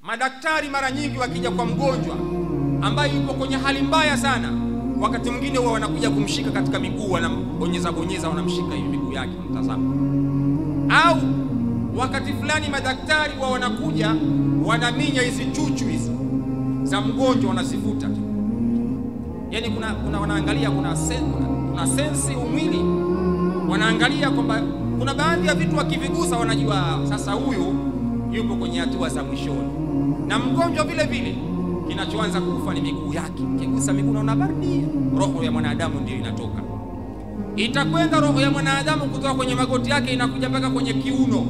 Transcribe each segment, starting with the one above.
Madaktari mara nyingi wakija kwa mgonjwa ambaye yupo kwenye hali mbaya sana, wakati mwingine huwa wanakuja kumshika katika miguu, wanambonyeza bonyeza, wanamshika hiyo miguu yake, mtazamo. Au wakati fulani madaktari huwa wanakuja wanaminya hizi chuchu hizi za mgonjwa, wanazivuta. Yani kuna wanaangalia, kuna sensi umwili, wanaangalia kwamba kuna baadhi ya vitu wakivigusa wanajua sasa huyu yupo kwenye hatua za mwishoni. Na mgonjwa vile vile kinachoanza kufa ni miguu yake. Kigusa miguu na baridi, roho ya mwanadamu ndio inatoka. Itakwenda roho ya mwanadamu kutoka kwenye magoti yake inakuja mpaka kwenye kiuno.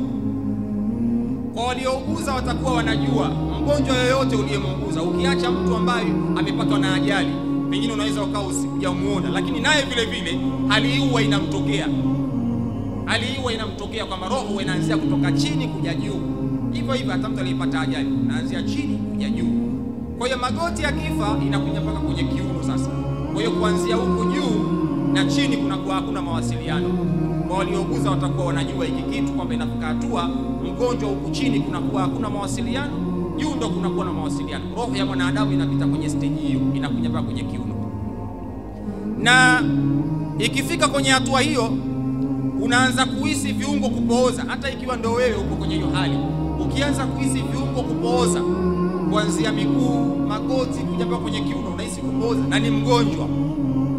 Kwa waliouguza watakuwa wanajua, mgonjwa yoyote uliyemuuguza, ukiacha mtu ambaye amepatwa na ajali, pengine unaweza ukao usijamuona, lakini naye vile vile hali hii huwa inamtokea. Hali hii huwa inamtokea kwamba roho inaanzia kutoka chini kuja juu. Hivyo hivyo hata mtu aliyepata ajali anaanzia chini kuja juu. Kwa hiyo magoti ya kifa inakuja mpaka kwenye kiuno sasa. Kwa hiyo kuanzia huko juu na chini kunakuwa hakuna mawasiliano. Kwa waliouguza watakuwa wanajua hiki kitu kwamba inafika hatua mgonjwa huko chini kunakuwa hakuna mawasiliano, juu ndo kunakuwa na mawasiliano. Roho ya mwanadamu inapita kwenye stage hiyo, inakuja mpaka kwenye kiuno. Na ikifika kwenye hatua hiyo unaanza kuhisi viungo kupooza, hata ikiwa ndo wewe uko kwenye hiyo hali. Ukianza kuhisi viungo kupooza kuanzia miguu, magoti kuja mpaka kwenye kiuno, unahisi kupooza na ni mgonjwa,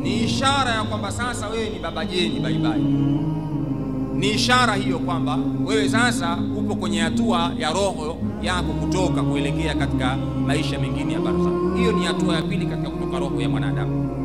ni ishara ya kwamba sasa wewe ni baba jeni, bye bye. Ni ishara hiyo kwamba wewe sasa upo kwenye hatua ya roho yako kutoka kuelekea katika maisha mengine ya barzakh. Hiyo ni hatua ya pili katika kutoka roho ya mwanadamu.